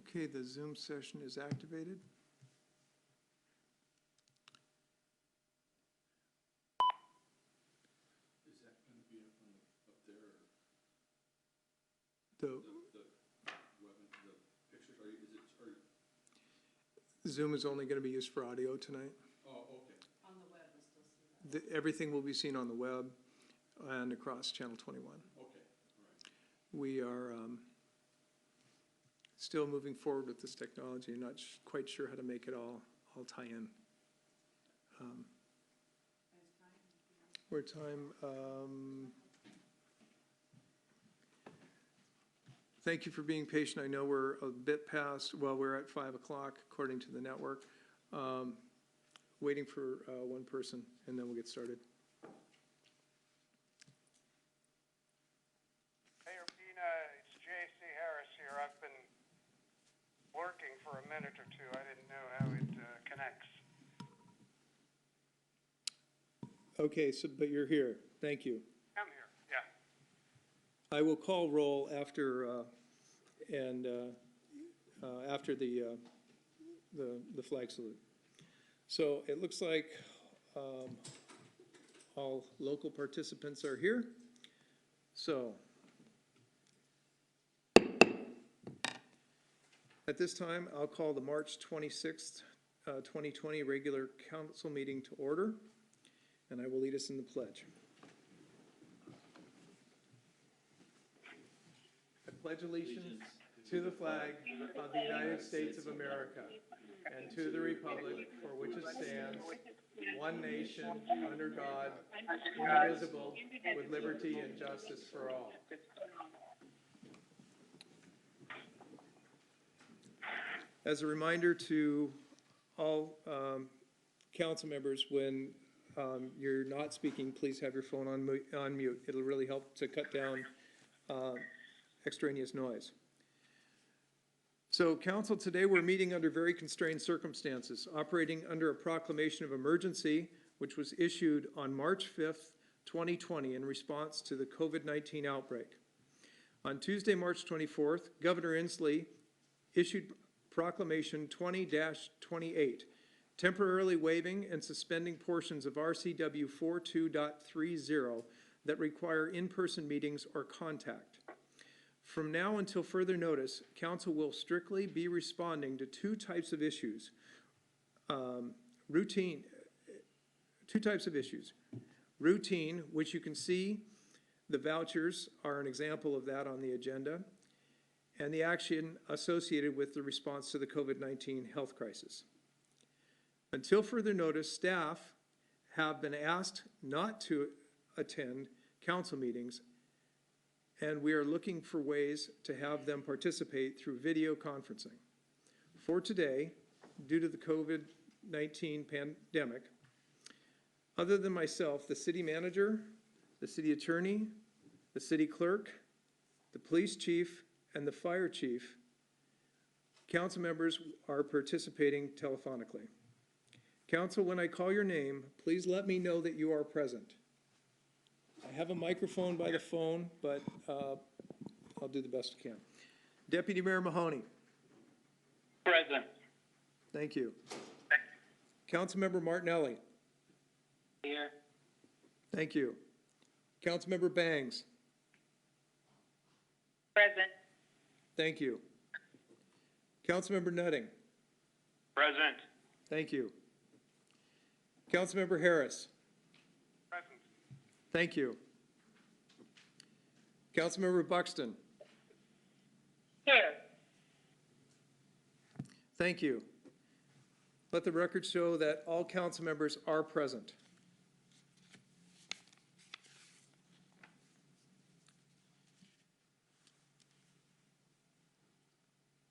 Okay, the Zoom session is activated. Is that going to be up on up there? The The pictures, Zoom is only going to be used for audio tonight. oh, okay. On the web, we still see that. Everything will be seen on the web and across Channel 21. Okay, all right. We are still moving forward with this technology. Not quite sure how to make it all tie in. We're time. Thank you for being patient. I know we're a bit past, well, we're at 5 o'clock according to the network. Waiting for one person and then we'll get started. Hey, Urbina, it's J.C. Harris here. I've been working for a minute or two. I didn't know how it connects. Okay, so but you're here. Thank you. I'm here, yeah. I will call roll after after the flag salute. So it looks like all local participants are here. So at this time, I'll call the March 26th, 2020 regular council meeting to order, and I will lead us in the pledge. I pledge allegiance to the flag of the United States of America and to the republic for which it stands, one nation, under God, indivisible, with liberty and justice for all. As a reminder to all council members, when you're not speaking, please have your phone on mute. It'll really help to cut down extraneous noise. So council, today we're meeting under very constrained circumstances, operating under a proclamation of emergency, which was issued on March 5th, 2020 in response to the COVID-19 outbreak. On Tuesday, March 24th, Governor Inslee issued Proclamation 20-28, temporarily waiving and suspending portions of RCW 42.30 that require in-person meetings or contact. From now until further notice, council will strictly be responding to two types of issues. Routine, which you can see, the vouchers are an example of that on the agenda, and the action associated with the response to the COVID-19 health crisis. Until further notice, staff have been asked not to attend council meetings, and we are looking for ways to have them participate through video conferencing. For today, due to the COVID-19 pandemic, other than myself, the city manager, the city attorney, the city clerk, the police chief, and the fire chief, council members are participating telephonically. Council, when I call your name, please let me know that you are present. I have a microphone by the phone, but I'll do the best I can. Deputy Mayor Mahoney. Present. Thank you. Councilmember Martinelli. Here. Thank you. Councilmember Bangs. Present. Thank you. Councilmember Nutting. Present. Thank you. Councilmember Harris. Present. Thank you. Councilmember Buxton. Here. Thank you. Let the record show that all council members are present.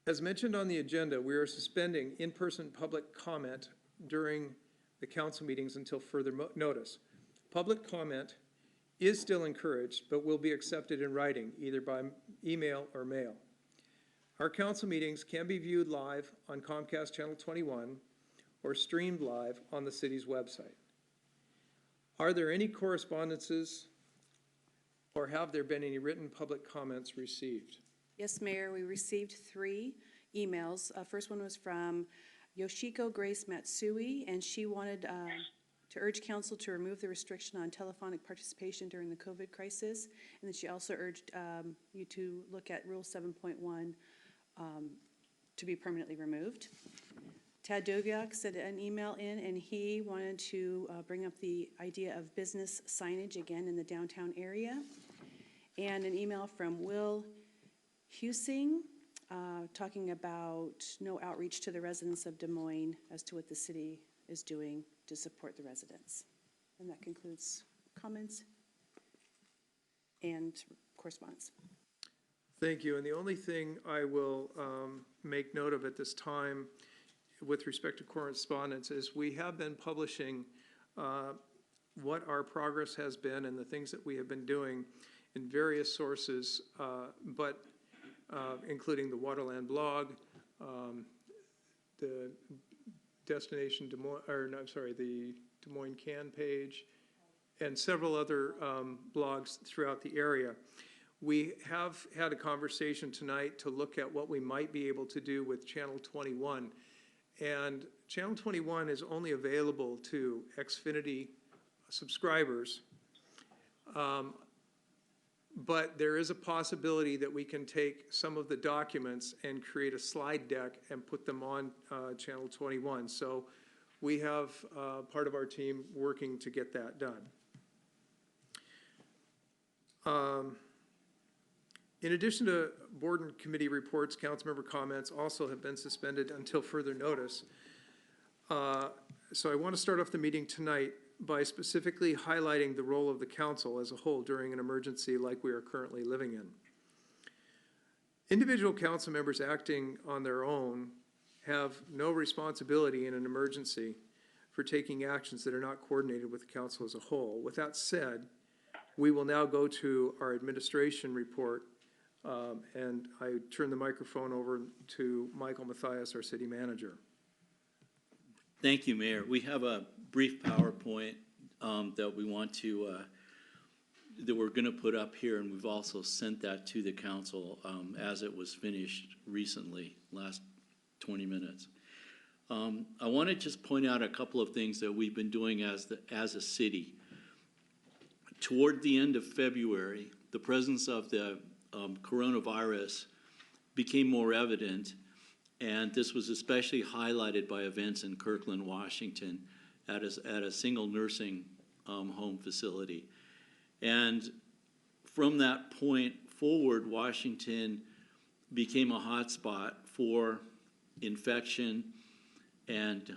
As mentioned on the agenda, we are suspending in-person public comment during the council meetings until further notice. Public comment is still encouraged, but will be accepted in writing, either by email or mail. Our council meetings can be viewed live on Comcast Channel 21 or streamed live on the city's website. Are there any correspondences or have there been any written public comments received? Yes, Mayor, we received 3. emails. First one was from Yoshiko Grace Matsui, and she wanted to urge council to remove the restriction on telephonic participation during the COVID crisis. And then she also urged you to look at Rule 7.1 to be permanently removed. Tad Doviak sent an email in, and he wanted to bring up the idea of business signage again in the downtown area. And an email from Will Husing talking about no outreach to the residents of Des Moines as to what the city is doing to support the residents. And that concludes comments and correspondence. Thank you. And the only thing I will make note of at this time with respect to correspondence is we have been publishing what our progress has been and the things that we have been doing in various sources, but including the Waterland blog, the Destination Des Moines, or no, I'm sorry, the Des Moines Can page, and several other blogs throughout the area. We have had a conversation tonight to look at what we might be able to do with Channel 21. And Channel 21 is only available to Xfinity subscribers. But there is a possibility that we can take some of the documents and create a slide deck and put them on Channel 21. So we have part of our team working to get that done. In addition to board and committee reports, council member comments also have been suspended until further notice. So I want to start off the meeting tonight by specifically highlighting the role of the council as a whole during an emergency like we are currently living in. Individual council members acting on their own have no responsibility in an emergency for taking actions that are not coordinated with the council as a whole. With that said, we will now go to our administration report, and I turn the microphone over to Michael Mathias, our city manager. Thank you, Mayor. We have a brief PowerPoint that we want to, that we're going to put up here, and we've also sent that to the council as it was finished recently, last 20 minutes. I want to just point out a couple of things that we've been doing as a city. Toward the end of February, the presence of the coronavirus became more evident, and this was especially highlighted by events in Kirkland, Washington, at a single nursing home facility. And from that point forward, Washington became a hotspot for infection and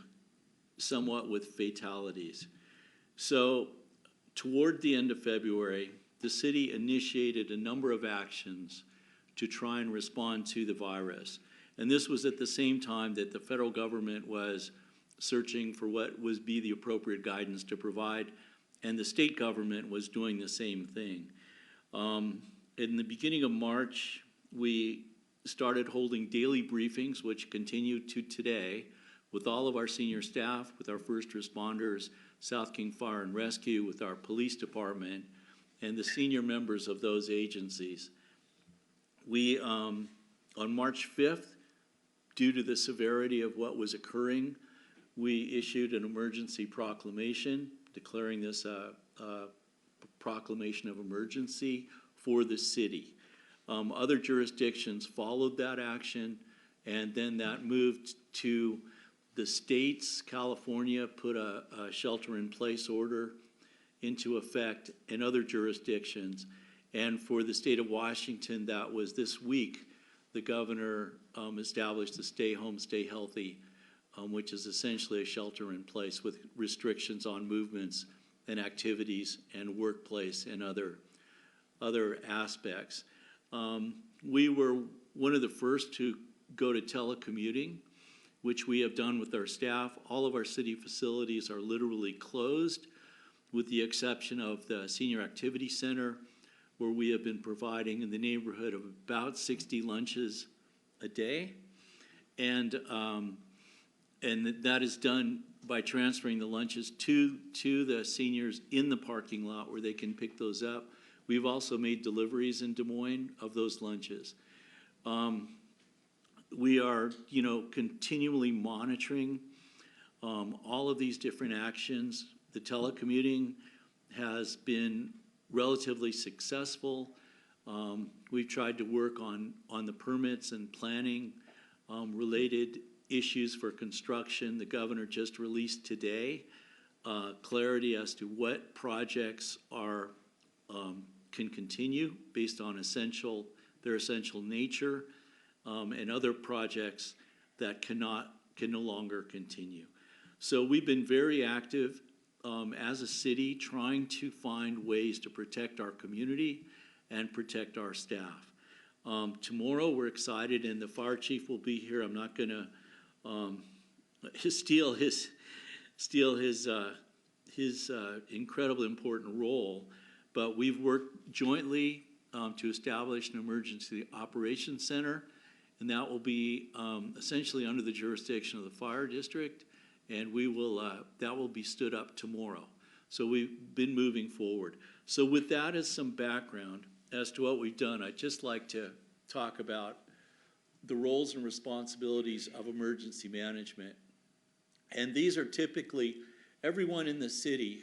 somewhat with fatalities. So toward the end of February, the city initiated a number of actions to try and respond to the virus. And this was at the same time that the federal government was searching for what would be the appropriate guidance to provide, and the state government was doing the same thing. In the beginning of March, we started holding daily briefings, which continue to today, with all of our senior staff, with our first responders, South King Fire and Rescue, with our police department, and the senior members of those agencies. We, on March 5th, due to the severity of what was occurring, we issued an emergency proclamation declaring this a proclamation of emergency for the city. Other jurisdictions followed that action, and then that moved to the states. California put a shelter-in-place order into effect, and other jurisdictions. And for the state of Washington, that was this week, the governor established the Stay Home, Stay Healthy, which is essentially a shelter in place with restrictions on movements and activities and workplace and other aspects. We were one of the first to go to telecommuting, which we have done with our staff. All of our city facilities are literally closed, with the exception of the Senior Activity Center, where we have been providing in the neighborhood of about 60 lunches a day. And that is done by transferring the lunches to the seniors in the parking lot where they can pick those up. We've also made deliveries in Des Moines of those lunches. we are, continually monitoring all of these different actions. The telecommuting has been relatively successful. We've tried to work on the permits and planning related issues for construction. The governor just released today clarity as to what projects are can continue based on their essential nature, and other projects that can no longer continue. So we've been very active as a city trying to find ways to protect our community and protect our staff. Tomorrow we're excited, and the fire chief will be here. I'm not gonna steal his incredibly important role, but we've worked jointly to establish an emergency operations center, and that will be essentially under the jurisdiction of the fire district, and that will be stood up tomorrow. So we've been moving forward. So with that as some background as to what we've done, I'd just like to talk about the roles and responsibilities of emergency management. And these are typically, everyone in the city,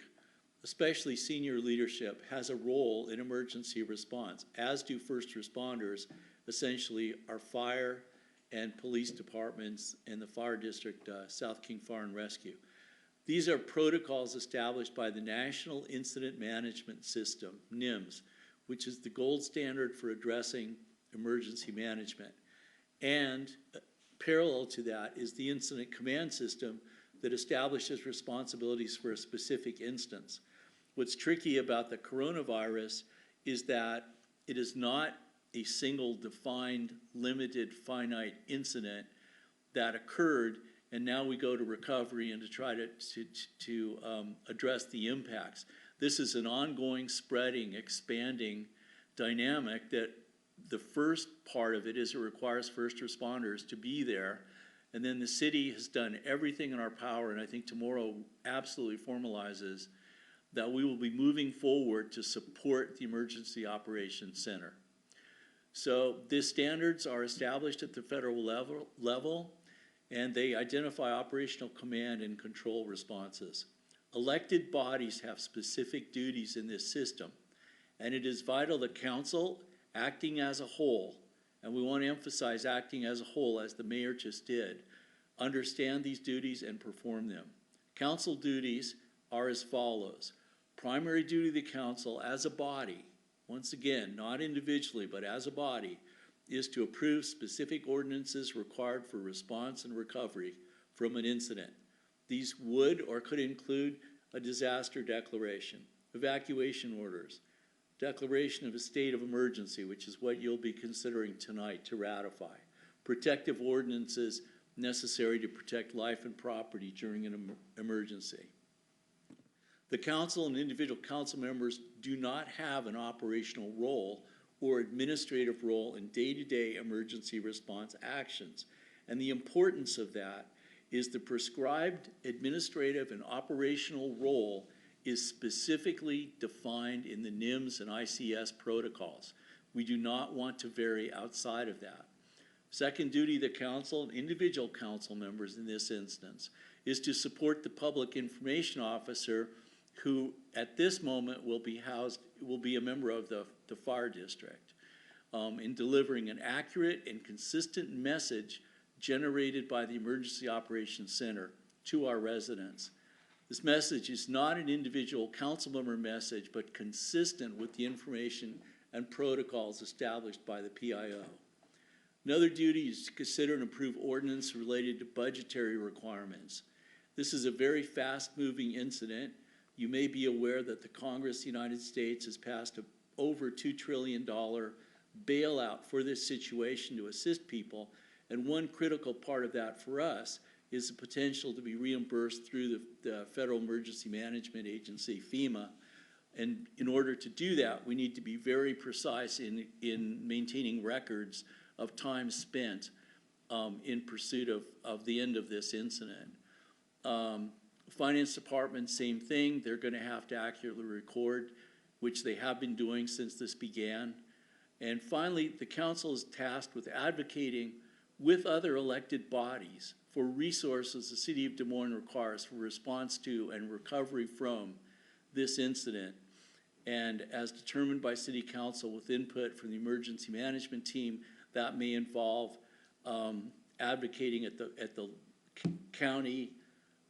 especially senior leadership, has a role in emergency response, as do first responders, essentially our fire and police departments and the fire district, South King Fire and Rescue. These are protocols established by the National Incident Management System, NIMS, which is the gold standard for addressing emergency management. And parallel to that is the Incident Command System that establishes responsibilities for a specific instance. What's tricky about the coronavirus is that it is not a single defined, limited, finite incident that occurred, and now we go to recovery and to try to address the impacts. This is an ongoing, spreading, expanding dynamic that the first part of it is it requires first responders to be there, and then the city has done everything in our power, and I think tomorrow absolutely formalizes that we will be moving forward to support the Emergency Operations Center. So these standards are established at the federal level, and they identify operational command and control responses. Elected bodies have specific duties in this system, and it is vital that council, acting as a whole, and we want to emphasize acting as a whole, as the mayor just did, understand these duties and perform them. Council duties are as follows. Primary duty of the council as a body, once again, not individually, but as a body, is to approve specific ordinances required for response and recovery from an incident. These would or could include a disaster declaration, evacuation orders, declaration of a state of emergency, which is what you'll be considering tonight to ratify, protective ordinances necessary to protect life and property during an emergency. The council and individual council members do not have an operational role or administrative role in day-to-day emergency response actions. And the importance of that is the prescribed administrative and operational role is specifically defined in the NIMS and ICS protocols. We do not want to vary outside of that. Second duty of the council and individual council members in this instance is to support the public information officer who at this moment will be a member of the fire district in delivering an accurate and consistent message generated by the Emergency Operations Center to our residents. This message is not an individual council member message, but consistent with the information and protocols established by the PIO. Another duty is to consider and approve ordinance related to budgetary requirements. This is a very fast-moving incident. You may be aware that the Congress of the United States has passed an over $2 trillion bailout for this situation to assist people, and one critical part of that for us is the potential to be reimbursed through the Federal Emergency Management Agency, FEMA. And in order to do that, we need to be very precise in maintaining records of time spent in pursuit of the end of this incident. Finance Department, same thing. They're going to have to accurately record, which they have been doing since this began. And finally, the council is tasked with advocating with other elected bodies for resources the city of Des Moines requires for response to and recovery from this incident. And as determined by city council with input from the emergency management team, that may involve advocating at the county,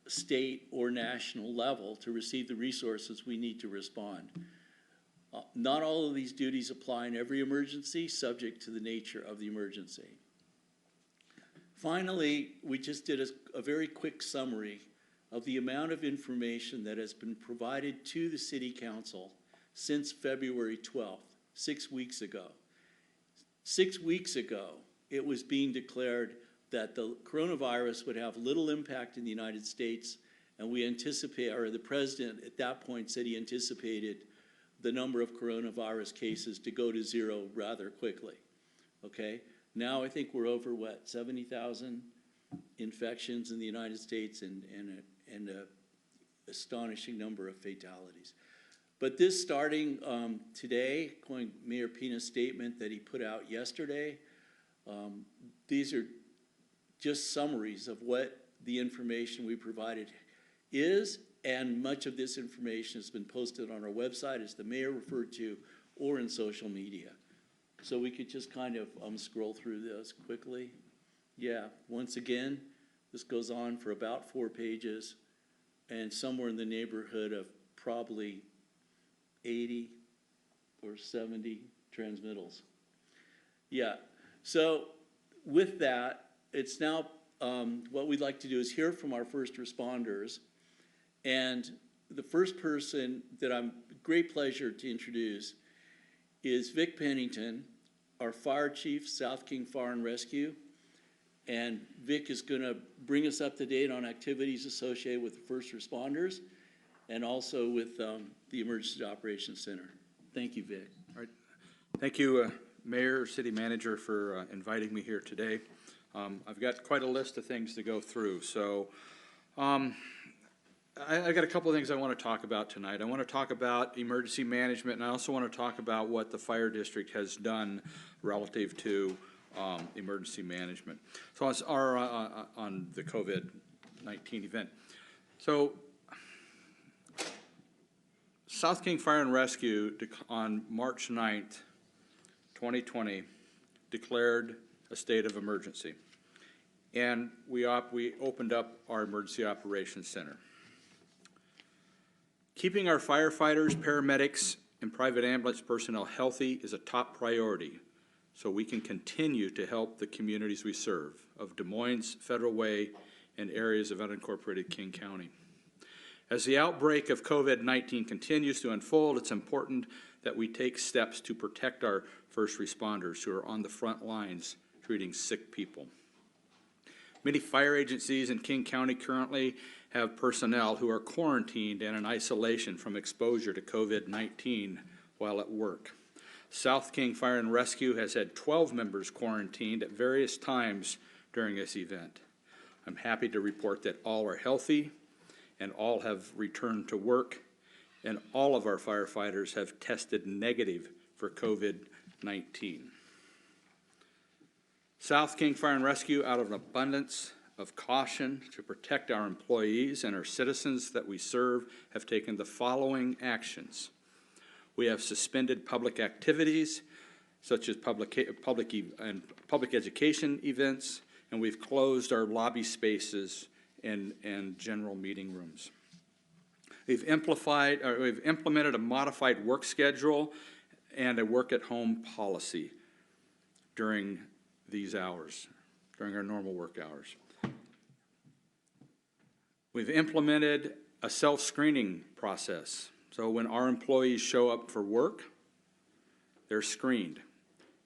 state, or national level to receive the resources we need to respond. Not all of these duties apply in every emergency, subject to the nature of the emergency. Finally, we just did a very quick summary of the amount of information that has been provided to the city council since February 12th, 6 weeks ago. 6 weeks ago, it was being declared that the coronavirus would have little impact in the United States, and we anticipate, or the president at that point said he anticipated the number of coronavirus cases to go to zero rather quickly, okay? Now I think we're over, what, 70,000 infections in the United States and an astonishing number of fatalities. But this starting today, going Mayor Pina's statement that he put out yesterday, these are just summaries of what the information we provided is, and much of this information has been posted on our website, as the mayor referred to, or in social media. So we could just kind of scroll through this quickly. Yeah, once again, this goes on for about 4 pages, and somewhere in the neighborhood of probably 80 or 70 transmittals. Yeah, so with that, it's now what we'd like to do is hear from our first responders. And the first person that I'm great pleasure to introduce is Vic Pennington, our fire chief, South King Fire and Rescue. And Vic is going to bring us up to date on activities associated with the first responders and also with the Emergency Operations Center. Thank you, Vic. All right. Thank you, Mayor, City Manager, for inviting me here today. I've got quite a list of things to go through. So I got a couple of things I want to talk about tonight. I want to talk about emergency management, and I also want to talk about what the fire district has done relative to emergency management. So on the COVID-19 event. So South King Fire and Rescue on March 9th, 2020, declared a state of emergency. And we opened up our Emergency Operations Center. Keeping our firefighters, paramedics, and private ambulance personnel healthy is a top priority so we can continue to help the communities we serve of Des Moines, Federal Way, and areas of unincorporated King County. As the outbreak of COVID-19 continues to unfold, it's important that we take steps to protect our first responders who are on the front lines treating sick people. Many fire agencies in King County currently have personnel who are quarantined and in isolation from exposure to COVID-19 while at work. South King Fire and Rescue has had 12 members quarantined at various times during this event. I'm happy to report that all are healthy and all have returned to work, and all of our firefighters have tested negative for COVID-19. South King Fire and Rescue, out of an abundance of caution to protect our employees and our citizens that we serve, have taken the following actions. We have suspended public activities, such as public education events, and we've closed our lobby spaces and general meeting rooms. We've implemented a modified work schedule and a work-at-home policy during these hours, during our normal work hours. We've implemented a self-screening process. So when our employees show up for work, they're screened.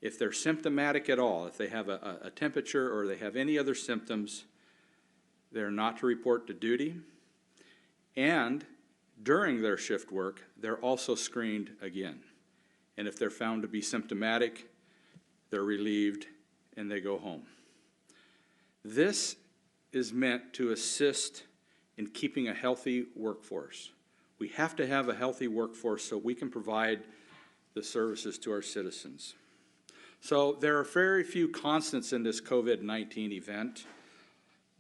If they're symptomatic at all, if they have a temperature or they have any other symptoms, they're not to report to duty. And during their shift work, they're also screened again. And if they're found to be symptomatic, they're relieved and they go home. This is meant to assist in keeping a healthy workforce. We have to have a healthy workforce so we can provide the services to our citizens. So there are very few constants in this COVID-19 event.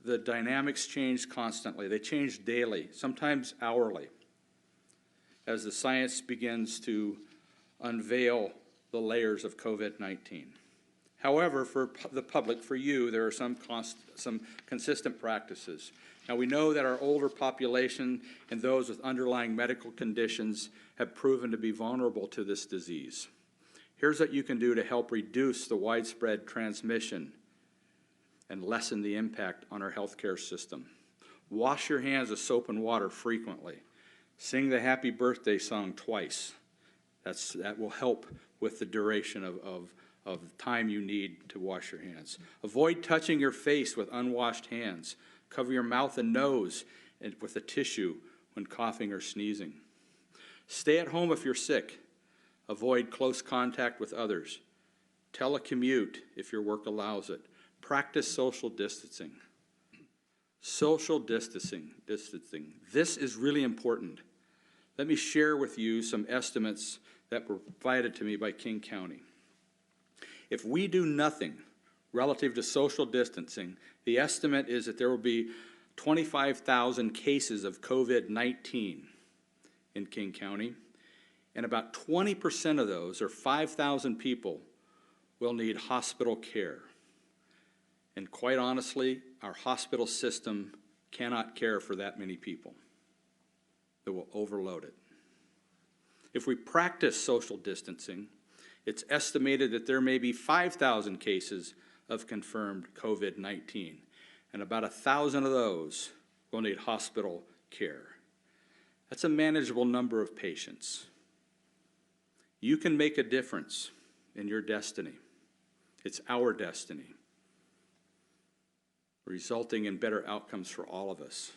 The dynamics change constantly. They change daily, sometimes hourly, as the science begins to unveil the layers of COVID-19. However, for the public, for you, there are some consistent practices. Now, we know that our older population and those with underlying medical conditions have proven to be vulnerable to this disease. Here's what you can do to help reduce the widespread transmission and lessen the impact on our healthcare system. Wash your hands with soap and water frequently. Sing the happy birthday song twice. That will help with the duration of time you need to wash your hands. Avoid touching your face with unwashed hands. Cover your mouth and nose with a tissue when coughing or sneezing. Stay at home if you're sick. Avoid close contact with others. Telecommute if your work allows it. Practice social distancing. Social distancing. This is really important. Let me share with you some estimates that were provided to me by King County. If we do nothing relative to social distancing, the estimate is that there will be 25,000 cases of COVID-19 in King County, and about 20% of those, or 5,000 people, will need hospital care. And quite honestly, our hospital system cannot care for that many people. It will overload it. If we practice social distancing, it's estimated that there may be 5,000 cases of confirmed COVID-19, and about 1,000 of those will need hospital care. That's a manageable number of patients. You can make a difference in your destiny. It's our destiny, resulting in better outcomes for all of us.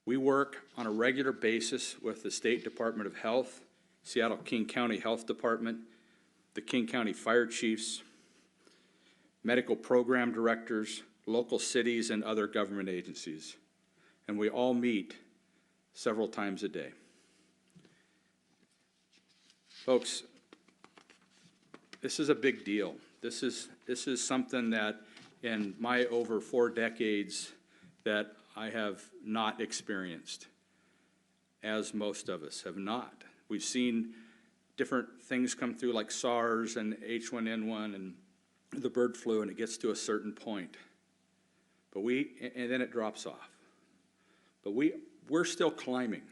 We work on a regular basis with the State Department of Health, Seattle King County Health Department, the King County Fire Chiefs, medical program directors, local cities, and other government agencies. And we all meet several times a day. Folks, this is a big deal. This is something that in my over 4 decades that I have not experienced, as most of us have not. We've seen different things come through like SARS and H1N1 and the bird flu, and it gets to a certain point. And then it drops off. But we're still climbing,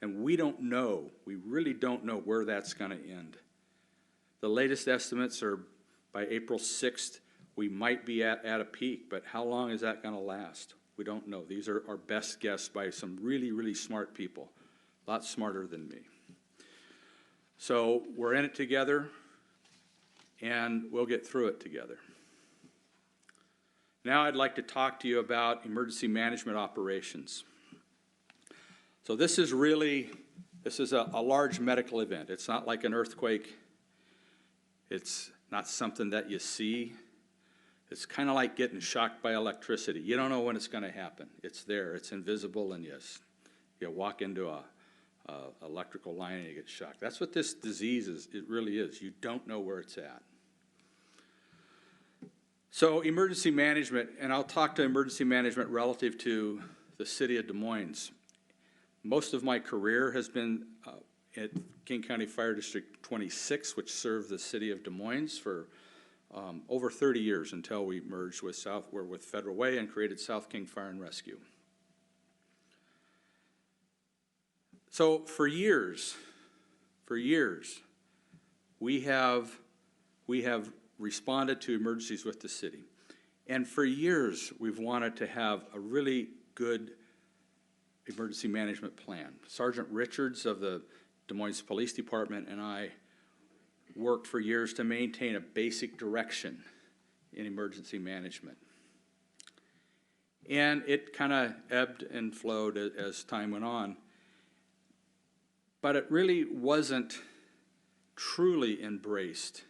and we really don't know where that's gonna end. The latest estimates are by April 6th, we might be at a peak, but how long is that gonna last? We don't know. These are our best guess by some really, really smart people, a lot smarter than me. So we're in it together, and we'll get through it together. Now I'd like to talk to you about emergency management operations. So this is a large medical event. It's not like an earthquake. It's not something that you see. It's kind of like getting shocked by electricity. You don't know when it's going to happen. It's there. It's invisible, and yes, you walk into a electrical line and you get shocked. That's what this disease is. It really is. You don't know where it's at. So emergency management, and I'll talk to emergency management relative to the city of Des Moines. Most of my career has been at King County Fire District 26, which served the city of Des Moines for over 30 years until we merged with Federal Way and created South King Fire and Rescue. So for years, we have responded to emergencies with the city. And for years, we've wanted to have a really good emergency management plan. Sergeant Richards of the Des Moines Police Department and I worked for years to maintain a basic direction in emergency management. And it kind of ebbed and flowed as time went on. But it really wasn't truly embraced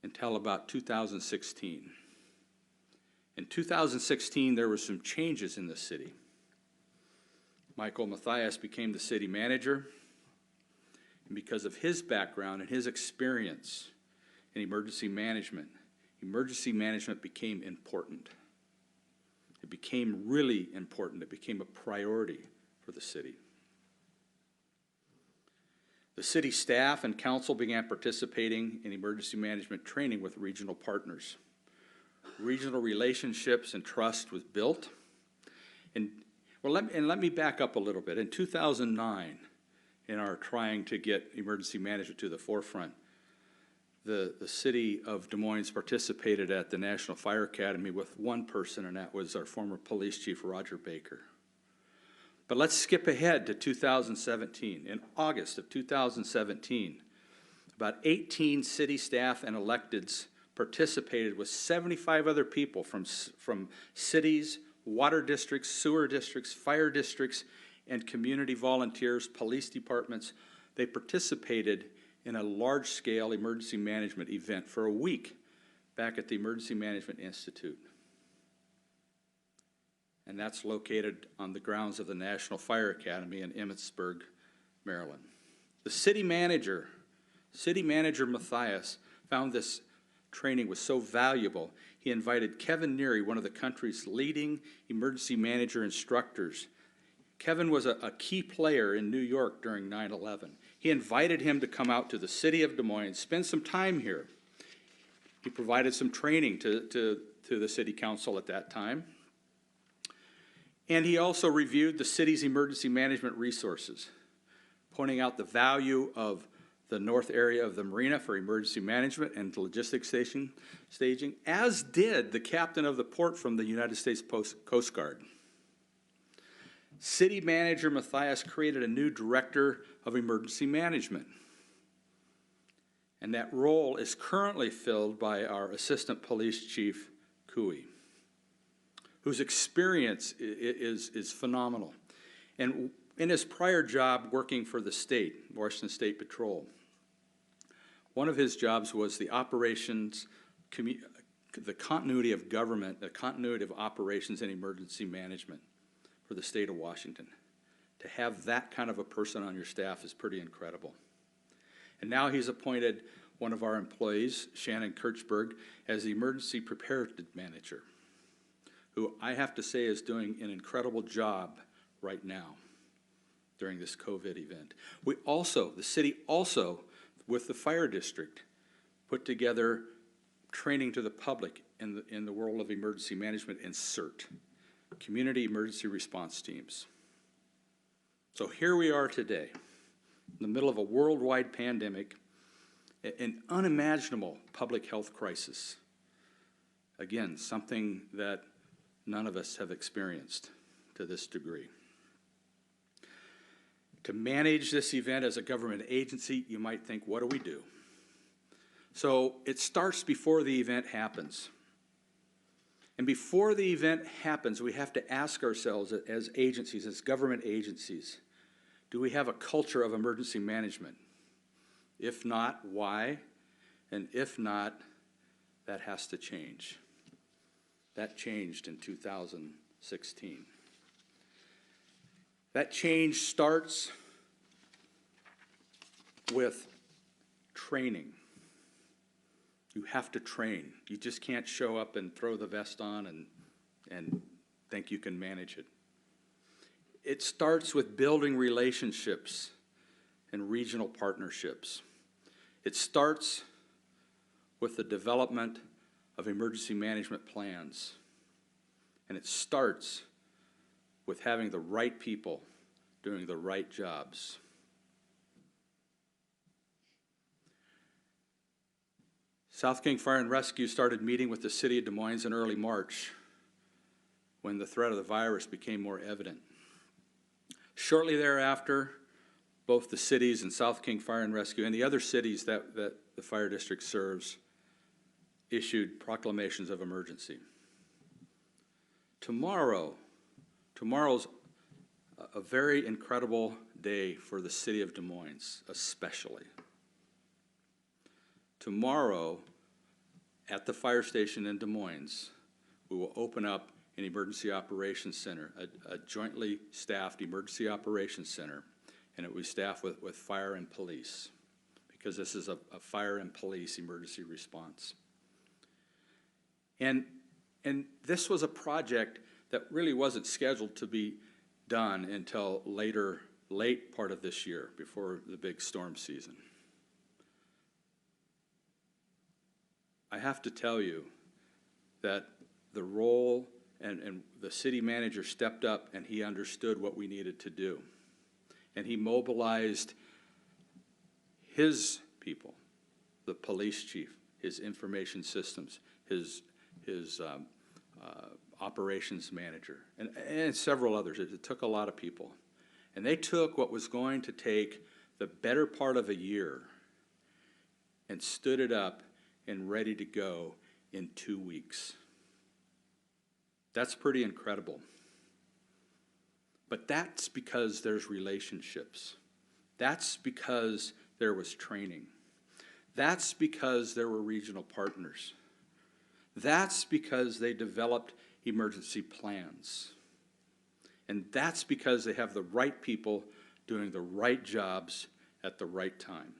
until about 2016. In 2016, there were some changes in the city. Michael Mathias became the city manager, And because of his background and his experience in emergency management became important. It became really important. It became a priority for the city. The city staff and council began participating in emergency management training with regional partners. Regional relationships and trust was built. Let me back up a little bit. In 2009, in our trying to get emergency management to the forefront, the city of Des Moines participated at the National Fire Academy with one person, and that was our former police chief, Roger Baker. But let's skip ahead to 2017. In August of 2017, about 18 city staff and electeds participated with 75 other people from cities, water districts, sewer districts, fire districts, and community volunteers, police departments. They participated in a large-scale emergency management event for a week back at the Emergency Management Institute. And that's located on the grounds of the National Fire Academy in Emmitsburg, Maryland. The city manager Matthias, found this training was so valuable, he invited Kevin Neary, one of the country's leading emergency manager instructors. Kevin was a key player in New York during 9/11. He invited him to come out to the city of Des Moines, spend some time here. He provided some training to the city council at that time. And he also reviewed the city's emergency management resources, pointing out the value of the north area of the marina for emergency management and logistics staging, as did the captain of the port from the United States Coast Guard. City manager Matthias created a new director of emergency management. And that role is currently filled by our assistant police chief, Cooey, whose experience is phenomenal. And in his prior job working for the state, Washington State Patrol, one of his jobs was the operations, the continuity of government, the continuity of operations and emergency management for the state of Washington. To have that kind of a person on your staff is pretty incredible. And now he's appointed one of our employees, Shannon Kirchberg, as the emergency preparedness manager, who I have to say is doing an incredible job right now during this COVID event. The city also, with the fire district, put together training to the public in the world of emergency management in CERT, Community Emergency Response Teams. So here we are today, in the middle of a worldwide pandemic, an unimaginable public health crisis. Again, something that none of us have experienced to this degree. To manage this event as a government agency, you might think, what do we do? So it starts before the event happens. And before the event happens, we have to ask ourselves as agencies, as government agencies, do we have a culture of emergency management? If not, why? And if not, that has to change. That changed in 2016. That change starts with training. You have to train. You just can't show up and throw the vest on and think you can manage it. It starts with building relationships and regional partnerships. It starts with the development of emergency management plans. And it starts with having the right people doing the right jobs. South King Fire and Rescue started meeting with the city of Des Moines in early March when the threat of the virus became more evident. Shortly thereafter, both the cities and South King Fire and Rescue and the other cities that the fire district serves issued proclamations of emergency. Tomorrow's a very incredible day for the city of Des Moines, especially. Tomorrow, at the fire station in Des Moines, we will open up an emergency operations center, a jointly staffed emergency operations center, and it was staffed with fire and police, because this is a fire and police emergency response. And this was a project that really wasn't scheduled to be done until late part of this year, before the big storm season. I have to tell you that the role and the city manager stepped up, and he understood what we needed to do. And he mobilized his people, the police chief, his information systems, his operations manager, and several others. It took a lot of people. And they took what was going to take the better part of a year and stood it up and ready to go in 2 weeks. That's pretty incredible. But that's because there's relationships. That's because there was training. That's because there were regional partners. That's because they developed emergency plans. And that's because they have the right people doing the right jobs at the right time.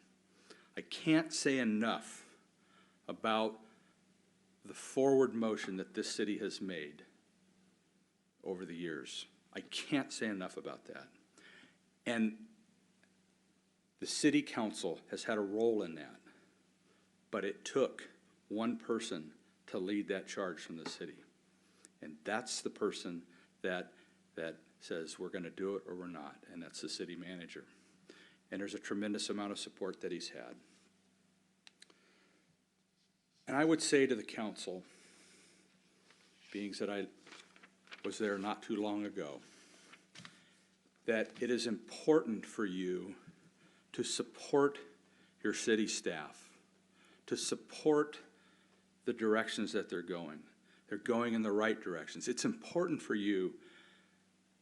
I can't say enough about the forward motion that this city has made over the years. I can't say enough about that. And the city council has had a role in that. But it took one person to lead that charge from the city. And that's the person that says we're going to do it or we're not, and that's the city manager. And there's a tremendous amount of support that he's had. And I would say to the council, being that I was there not too long ago, that it is important for you to support your city staff, to support the directions that they're going. They're going in the right directions. It's important for you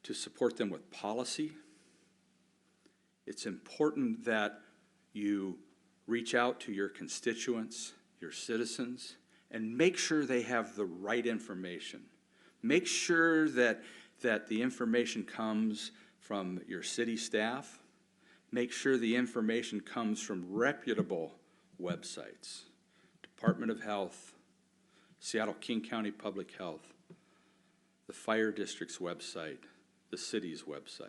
to support them with policy. It's important that you reach out to your constituents, your citizens, and make sure they have the right information. Make sure that the information comes from your city staff. Make sure the information comes from reputable websites. Department of Health, Seattle King County Public Health, the Fire District's website, the city's website.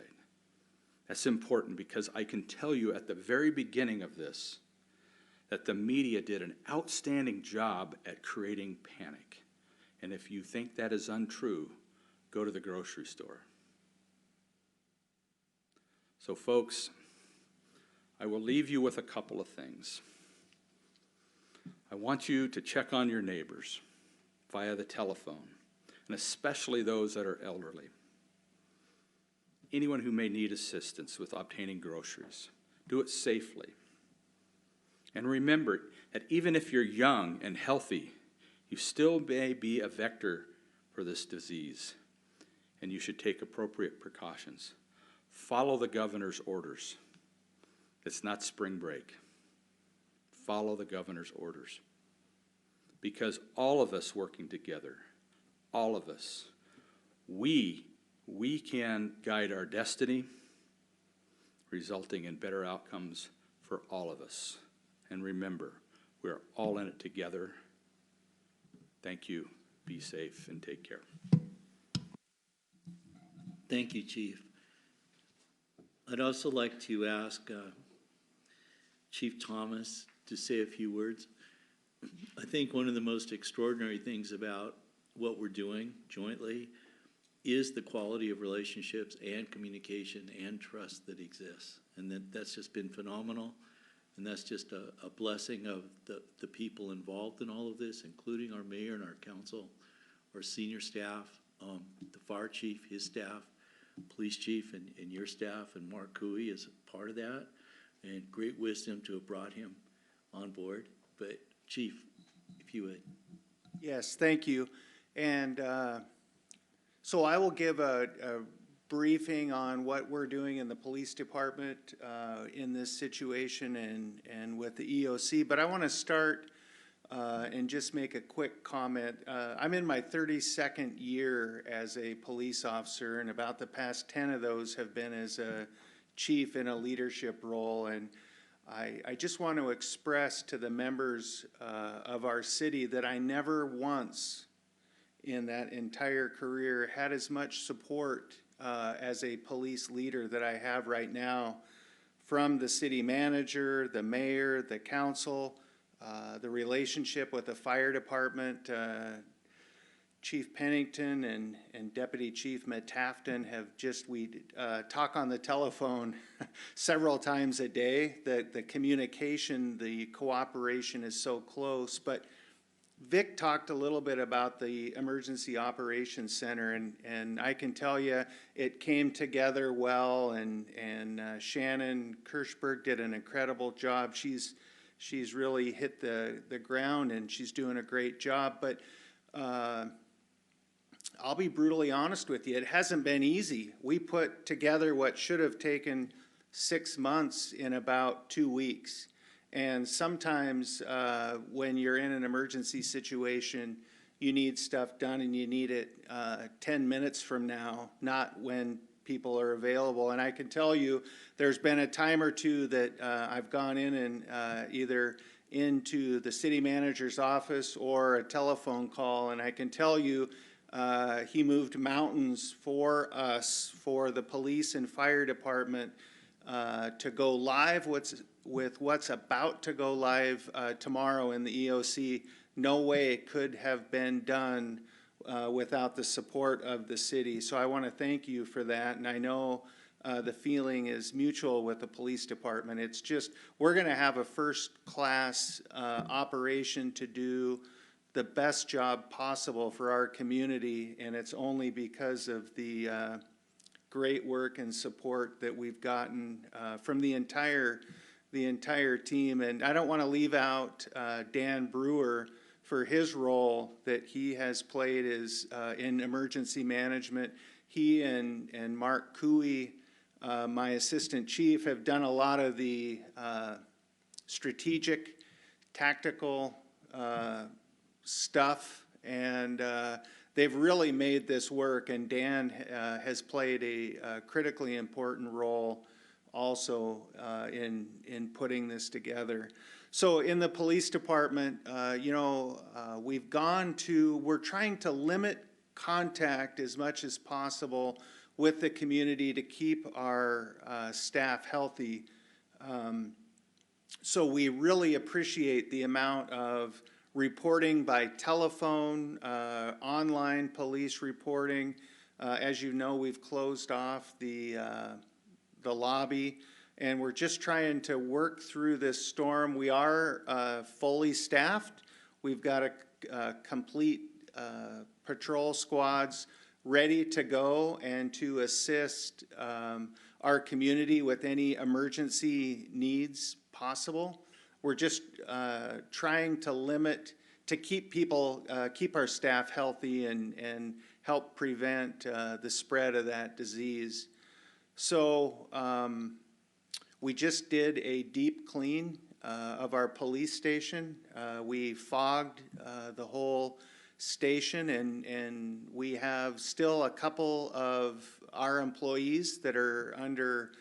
That's important because I can tell you at the very beginning of this that the media did an outstanding job at creating panic. And if you think that is untrue, go to the grocery store. So folks, I will leave you with a couple of things. I want you to check on your neighbors via the telephone, and especially those that are elderly. Anyone who may need assistance with obtaining groceries, do it safely. And remember that even if you're young and healthy, you still may be a vector for this disease, and you should take appropriate precautions. Follow the governor's orders. It's not spring break. Follow the governor's orders. Because all of us working together, all of us, we can guide our destiny, resulting in better outcomes for all of us. And remember, we're all in it together. Thank you. Be safe and take care. Thank you, Chief. I'd also like to ask Chief Thomas to say a few words. I think one of the most extraordinary things about what we're doing jointly is the quality of relationships and communication and trust that exists. And that's just been phenomenal. And that's just a blessing of the people involved in all of this, including our mayor and our council, our senior staff, the fire chief, his staff, police chief, and your staff, and Mark Cooey is part of that. And great wisdom to have brought him on board. But Chief, if you would. Yes, thank you. And so I will give a briefing on what we're doing in the police department in this situation and with the EOC. But I want to start and just make a quick comment. I'm in my 32nd year as a police officer, and about the past 10 of those have been as a chief in a leadership role. And I just want to express to the members of our city that I never once in that entire career had as much support as a police leader that I have right now from the city manager, the mayor, the council, the relationship with the fire department. Chief Pennington and Deputy Chief Metafton have we talk on the telephone several times a day. The communication, the cooperation is so close. But Vic talked a little bit about the Emergency Operations Center, and I can tell you it came together well, and Shannon Kirschberg did an incredible job. She's really hit the ground, and she's doing a great job. But I'll be brutally honest with you, it hasn't been easy. We put together what should have taken 6 months in about 2 weeks. And sometimes when you're in an emergency situation, you need stuff done and you need it 10 minutes from now, not when people are available. And I can tell you, there's been a time or two that I've gone in and either into the city manager's office or a telephone call, and I can tell you, he moved mountains for us, for the police and fire department, to go live with what's about to go live tomorrow in the EOC. No way it could have been done without the support of the city. So I want to thank you for that, and I know the feeling is mutual with the police department. It's just, we're going to have a first-class operation to do the best job possible for our community, and it's only because of the great work and support that we've gotten from the entire team. And I don't want to leave out Dan Brewer for his role that he has played in emergency management. He and Mark Cooey, my assistant chief, have done a lot of the strategic, tactical stuff, and they've really made this work, and Dan has played a critically important role also in putting this together. So in the police department, we're trying to limit contact as much as possible with the community to keep our staff healthy. So we really appreciate the amount of reporting by telephone, online police reporting. As you know, we've closed off the lobby, and we're just trying to work through this storm. We are fully staffed. We've got a complete patrol squads ready to go and to assist our community with any emergency needs possible. We're just trying to keep our staff healthy and help prevent the spread of that disease. So we just did a deep clean of our police station. We fogged the whole station, and we have still a couple of our employees that are under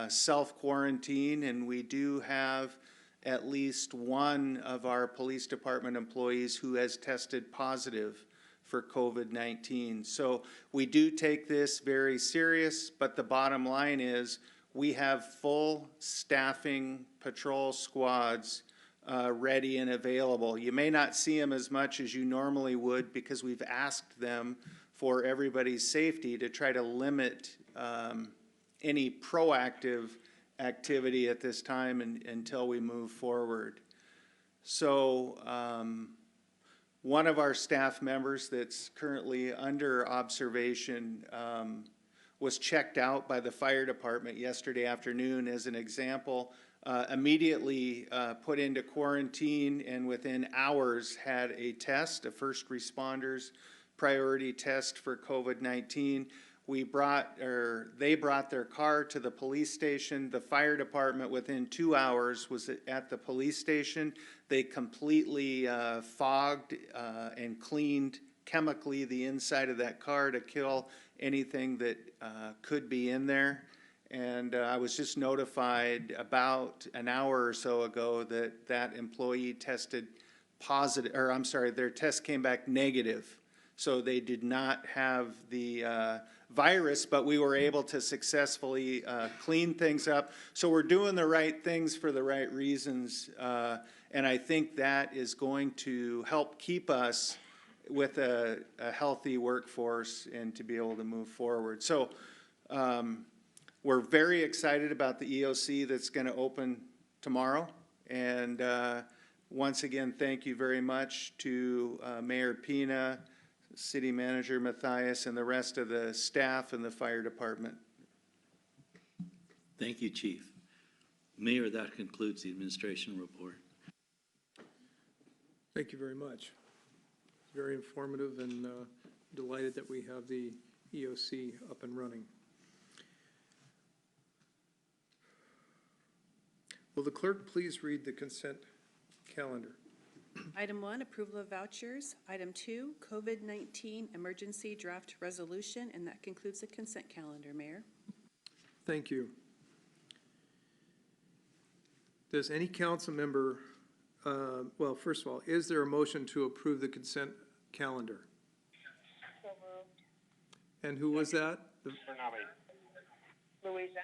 self-quarantine, and we do have at least one of our police department employees who has tested positive for COVID-19. So we do take this very serious, but the bottom line is we have full staffing patrol squads ready and available. You may not see them as much as you normally would because we've asked them for everybody's safety to try to limit any proactive activity at this time until we move forward. So one of our staff members that's currently under observation was checked out by the fire department yesterday afternoon as an example, immediately put into quarantine, and within hours had a test, a first responders priority test for COVID-19. They brought their car to the police station. The fire department within 2 hours was at the police station. They completely fogged and cleaned chemically the inside of that car to kill anything that could be in there. And I was just notified about an hour or so ago that that employee tested positive, or I'm sorry, their test came back negative. So they did not have the virus, but we were able to successfully clean things up. So we're doing the right things for the right reasons. And I think that is going to help keep us with a healthy workforce and to be able to move forward. So we're very excited about the EOC that's going to open tomorrow. And once again, thank you very much to Mayor Pina, City Manager Matthias, and the rest of the staff and the fire department. Thank you, Chief. Mayor, that concludes the administration report. Thank you very much. Very informative, and delighted that we have the EOC up and running. Will the clerk please read the consent calendar? Item 1, approval of vouchers. Item 2, COVID-19 emergency draft resolution, and that concludes the consent calendar, Mayor. Thank you. Does any council member, well, first of all, is there a motion to approve the consent calendar? So moved. And who was that? Louisa.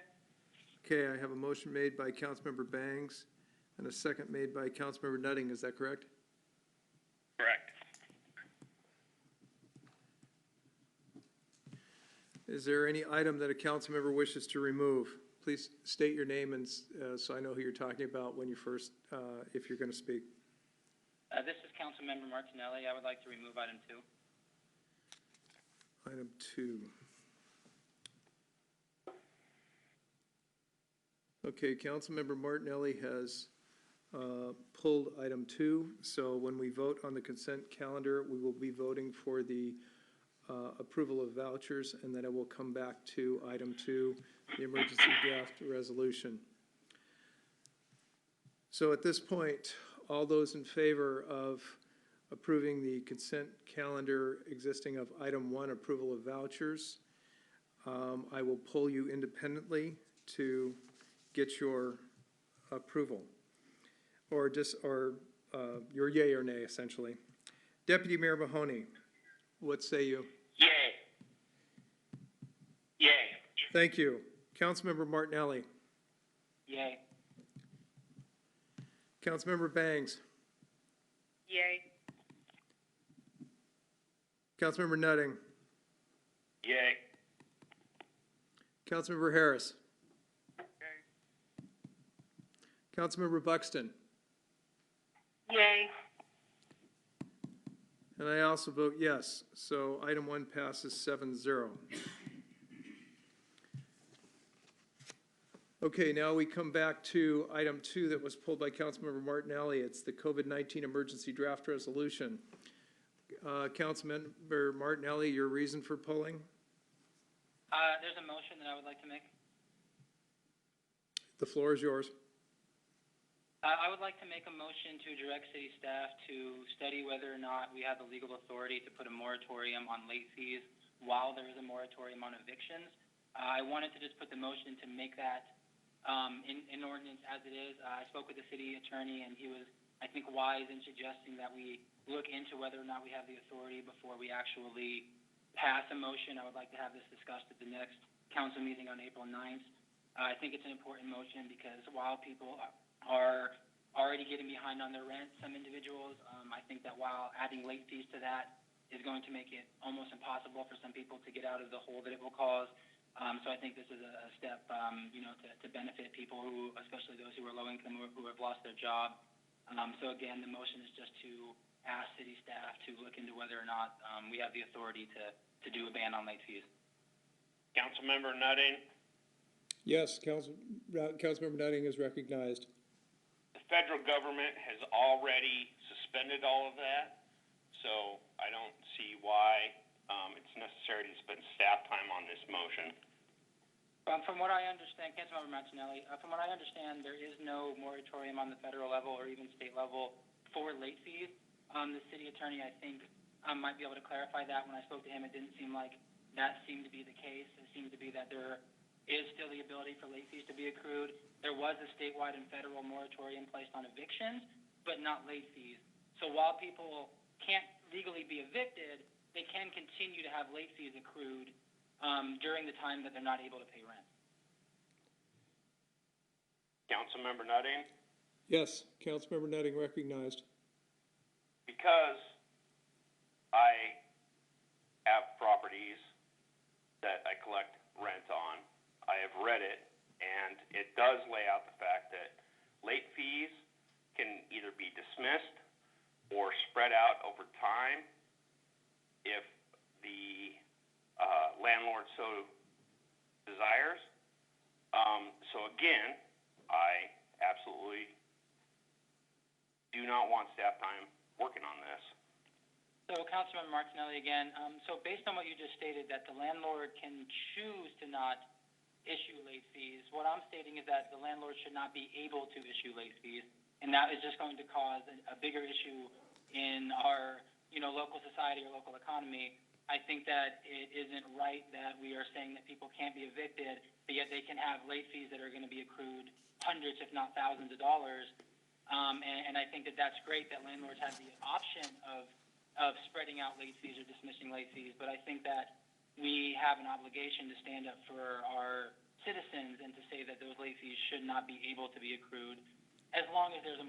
Okay, I have a motion made by Councilmember Bangs and a second made by Councilmember Nutting. Is that correct? Correct. Is there any item that a council member wishes to remove? Please state your name and so I know who you're talking about when you first, if you're going to speak. This is Councilmember Martinelli. I would like to remove item 2. Item 2. Okay, Councilmember Martinelli has pulled item 2. So when we vote on the consent calendar, we will be voting for the approval of vouchers, and then it will come back to item 2, the emergency draft resolution. So at this point, all those in favor of approving the consent calendar existing of item 1, approval of vouchers, I will pull you independently to get your approval, or your yay or nay, essentially. Deputy Mayor Mahoney, what say you? Yay. Yay. Thank you. Councilmember Martinelli. Yay. Councilmember Bangs. Yay. Councilmember Nutting. Yay. Councilmember Harris. Yay. Councilmember Buxton. Yay. And I also vote yes. So item 1 passes 7-0. Okay, now we come back to item 2 that was pulled by Councilmember Martinelli. It's the COVID-19 emergency draft resolution. Councilmember Martinelli, your reason for pulling? There's a motion that I would like to make. The floor is yours. I would like to make a motion to direct city staff to study whether or not we have the legal authority to put a moratorium on late fees while there is a moratorium on evictions. I wanted to just put the motion to make that in ordinance as it is. I spoke with the city attorney, and he was, I think, wise in suggesting that we look into whether or not we have the authority before we actually pass a motion. I would like to have this discussed at the next council meeting on April 9th. I think it's an important motion because while people are already getting behind on their rent, some individuals, I think that while adding late fees to that is going to make it almost impossible for some people to get out of the hole that it will cause. So I think this is a step, to benefit people who, especially those who are low income or who have lost their job. So again, the motion is just to ask city staff to look into whether or not we have the authority to do a ban on late fees. Councilmember Nutting, Yes, Councilmember Nutting is recognized. the federal government has already suspended all of that, so I don't see why it's necessary to spend staff time on this motion. From what I understand, Councilmember Martinelli, from what I understand, there is no moratorium on the federal level or even state level for late fees. The city attorney, I think, might be able to clarify that. When I spoke to him, it didn't seem like that seemed to be the case. It seemed to be that there is still the ability for late fees to be accrued. There was a statewide and federal moratorium placed on evictions, but not late fees. So while people can't legally be evicted, they can continue to have late fees accrued during the time that they're not able to pay rent. Councilmember Nutting? Yes, Councilmember Nutting recognized. Because I have properties that I collect rent on, I have read it, and it does lay out the fact that late fees can either be dismissed or spread out over time if the landlord so desires. So again, I absolutely do not want staff time working on this. So Councilmember Martinelli again, so based on what you just stated, that the landlord can choose to not issue late fees, what I'm stating is that the landlord should not be able to issue late fees, and that is just going to cause a bigger issue in our, local society or local economy. I think that it isn't right that we are saying that people can't be evicted, but yet they can have late fees that are going to be accrued hundreds, if not thousands of dollars. And I think that that's great that landlords have the option of spreading out late fees or dismissing late fees, but I think that we have an obligation to stand up for our citizens and to say that those late fees should not be able to be accrued as long as there's a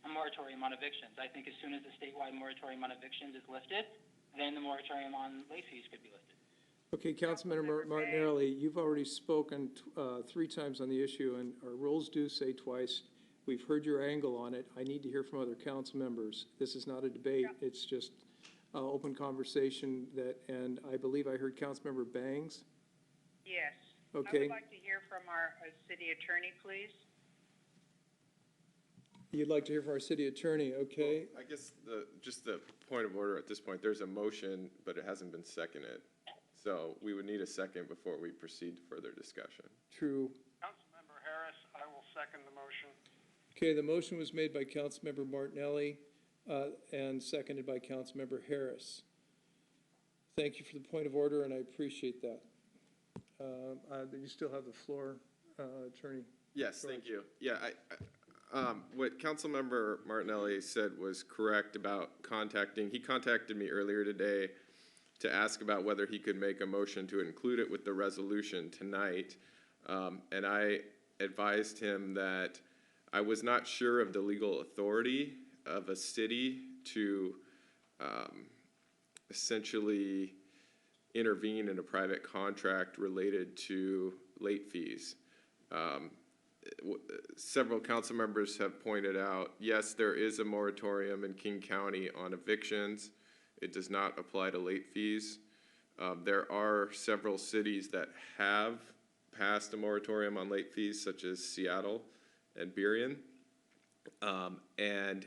moratorium on evictions. I think as soon as the statewide moratorium on evictions is lifted, then the moratorium on late fees could be lifted. Okay, Councilmember Martinelli, you've already spoken 3 times on the issue, and our rules do say twice. We've heard your angle on it. I need to hear from other council members. This is not a debate. It's just open conversation and I believe I heard Councilmember Bangs. Yes. I Okay. would like to hear from our city attorney, please. You'd like to hear from our city attorney, okay? I guess just the point of order at this point, there's a motion, but it hasn't been seconded. So we would need a second before we proceed to further discussion. True. Councilmember Harris, I will second the motion. Okay, the motion was made by Councilmember Martinelli and seconded by Councilmember Harris. Thank you for the point of order, and I appreciate that. You still have the floor, Attorney. Yes, thank you. Yeah, what Councilmember Martinelli said was correct about he contacted me earlier today to ask about whether he could make a motion to include it with the resolution tonight. And I advised him that I was not sure of the legal authority of a city to essentially intervene in a private contract related to late fees. Several council members have pointed out, yes, there is a moratorium in King County on evictions. It does not apply to late fees. There are several cities that have passed a moratorium on late fees, such as Seattle and Burien. And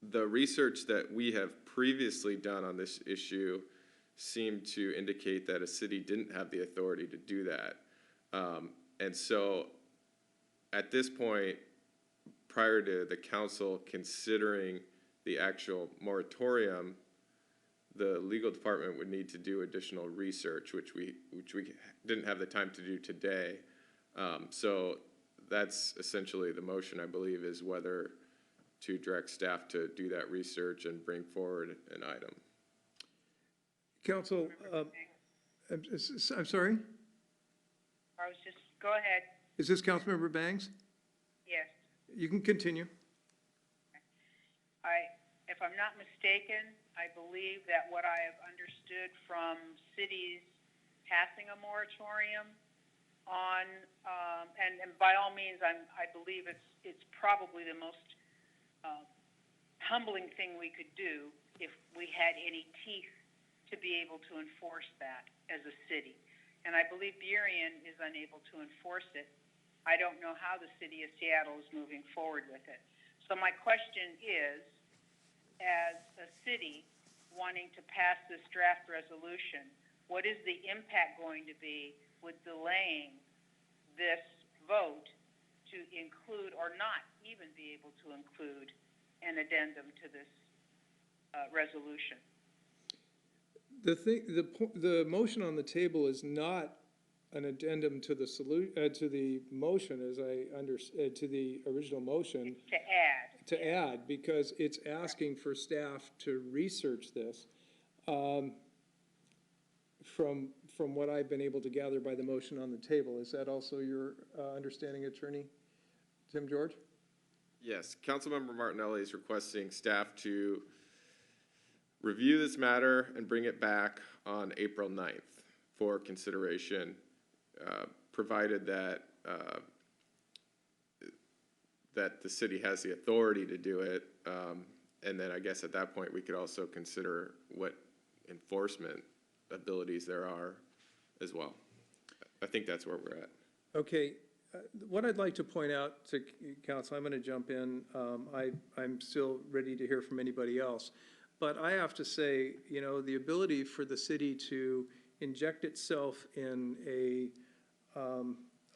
the research that we have previously done on this issue seemed to indicate that a city didn't have the authority to do that. And so at this point, prior to the council considering the actual moratorium, the legal department would need to do additional research, which we didn't have the time to do today. So that's essentially the motion, I believe, is whether to direct staff to do that research and bring forward an item. Council, I'm sorry? Go ahead. Is this Councilmember Bangs? Yes. You can continue. If I'm not mistaken, I believe that what I have understood from cities passing a moratorium on, and by all means, I believe it's probably the most humbling thing we could do if we had any teeth to be able to enforce that as a city. And I believe Burien is unable to enforce it. I don't know how the city of Seattle is moving forward with it. So my question is, as a city wanting to pass this draft resolution, what is the impact going to be with delaying this vote to include or not even be able to include an addendum to this resolution? The motion on the table is not an addendum to the to the motion as to the original motion To add. because it's asking for staff to research this. From what I've been able to gather by the motion on the table, is that also your understanding, Attorney Tim George? Yes, Councilmember Martinelli is requesting staff to review this matter and bring it back on April 9th for consideration, provided that that the city has the authority to do it. And then I guess at that point, we could also consider what enforcement abilities there are as well. I think that's where we're at. Okay, what I'd like to point out to council, I'm going to jump in. I'm still ready to hear from anybody else. But I have to say, you know, the ability for the city to inject itself in a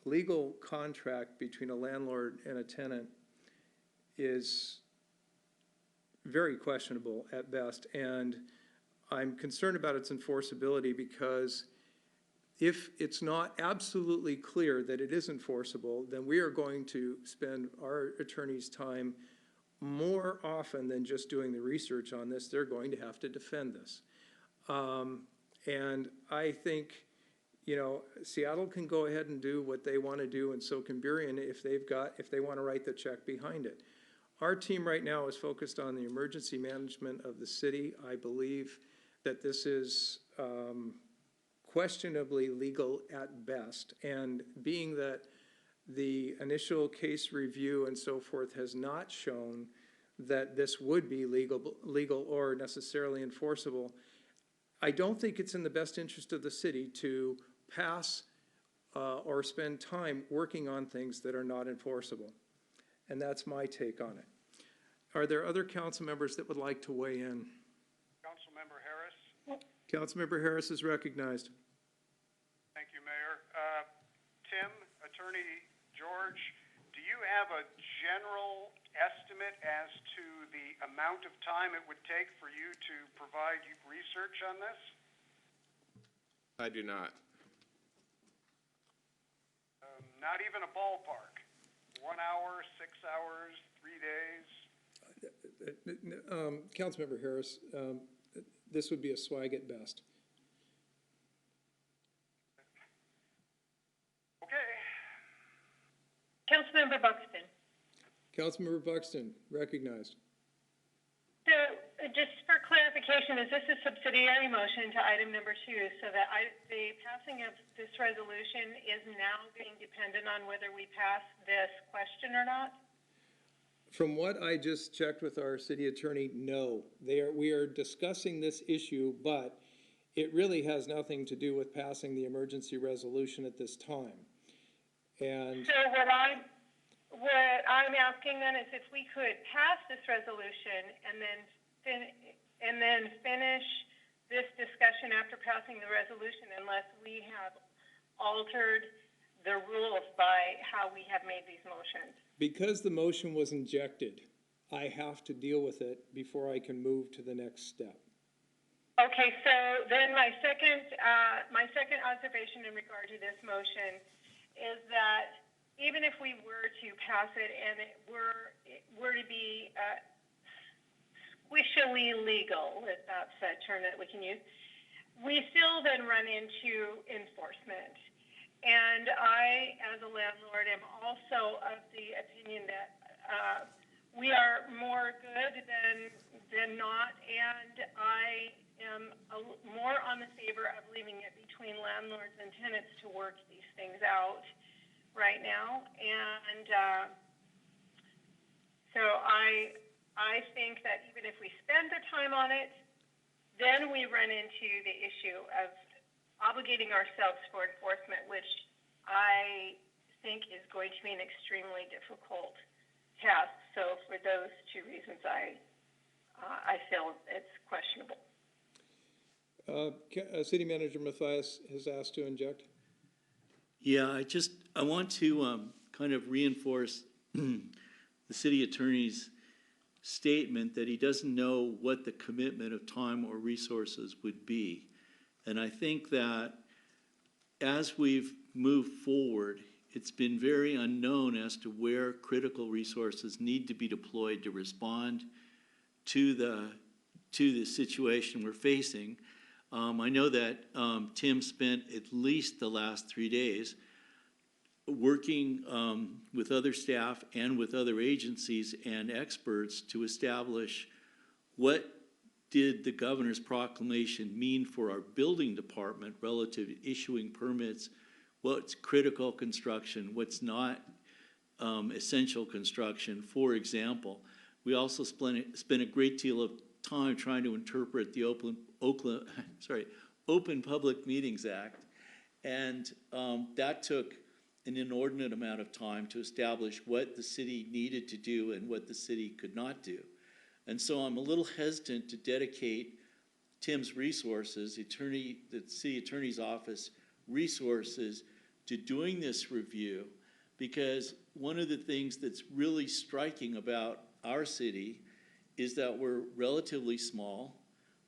legal contract between a landlord and a tenant is very questionable at best. And I'm concerned about its enforceability because if it's not absolutely clear that it is enforceable, then we are going to spend our attorney's time more often than just doing the research on this. They're going to have to defend this. And I think, you know, Seattle can go ahead and do what they want to do, and so can Burien if they want to write the check behind it. Our team right now is focused on the emergency management of the city. I believe that this is questionably legal at best, and being that the initial case review and so forth has not shown that this would be legal or necessarily enforceable, I don't think it's in the best interest of the city to pass or spend time working on things that are not enforceable. And that's my take on it. Are there other council members that would like to weigh in? Councilmember Harris? Councilmember Harris is recognized. Thank you, Mayor. Tim, Attorney George, do you have a general estimate as to the amount of time it would take for you to provide research on this? I do not. Not even a ballpark? 1 hour, 6 hours, 3 days? Councilmember Harris, this would be a swag at best. Okay. Councilmember Buxton. Councilmember Buxton, recognized. So just for clarification, is this a subsidiary motion to item number 2 so that the passing of this resolution is now being dependent on whether we pass this question or not? From what I just checked with our city attorney, no. We are discussing this issue, but it really has nothing to do with passing the emergency resolution at this time. And So what I'm asking then is if we could pass this resolution and then finish this discussion after passing the resolution, unless we have altered the rules by how we have made these motions. because the motion was injected, I have to deal with it before I can move to the next step. Okay, so then my second observation in regard to this motion is that even if we were to pass it and it were to be squishily legal, if that's a term that we can use, we still then run into enforcement. And I, as a landlord, am also of the opinion that we are more good than not, and I am more on the favor of leaving it between landlords and tenants to work these things out right now. And so I think that even if we spend the time on it, then we run into the issue of obligating ourselves for enforcement, which I think is going to be an extremely difficult task. So for those 2 reasons, I feel it's questionable. City Manager Mathias has asked to inject. Yeah, I want to kind of reinforce the city attorney's statement that he doesn't know what the commitment of time or resources would be. And I think that as we've move forward, it's been very unknown as to where critical resources need to be deployed to respond to the situation we're facing. I know that Tim spent at least the last 3 days working with other staff and with other agencies and experts to establish what did the governor's proclamation mean for our building department relative to issuing permits, what's critical construction, what's not essential construction. For example, we also spent a great deal of time trying to interpret the Open Public Meetings Act, and that took an inordinate amount of time to establish what the city needed to do and what the city could not do. And so I'm a little hesitant to dedicate Tim's resources, the city attorney's office resources, to doing this review, because one of the things that's really striking about our city is that we're relatively small.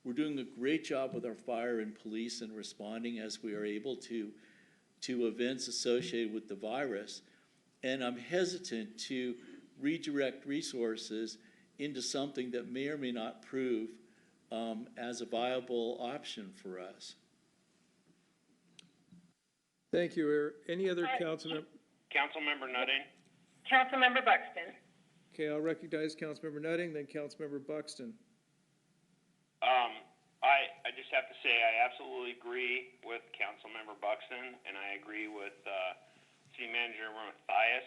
We're doing a great job with our fire and police and responding as we are able to events associated with the virus. And I'm hesitant to redirect resources into something that may or may not prove as a viable option for us. Thank you. Any other councilmember? Councilmember Nutting? Councilmember Buxton. Okay, I'll recognize Councilmember Nutting, then Councilmember Buxton. I just have to say, I absolutely agree with Councilmember Buxton, and I agree with City Manager Mathias.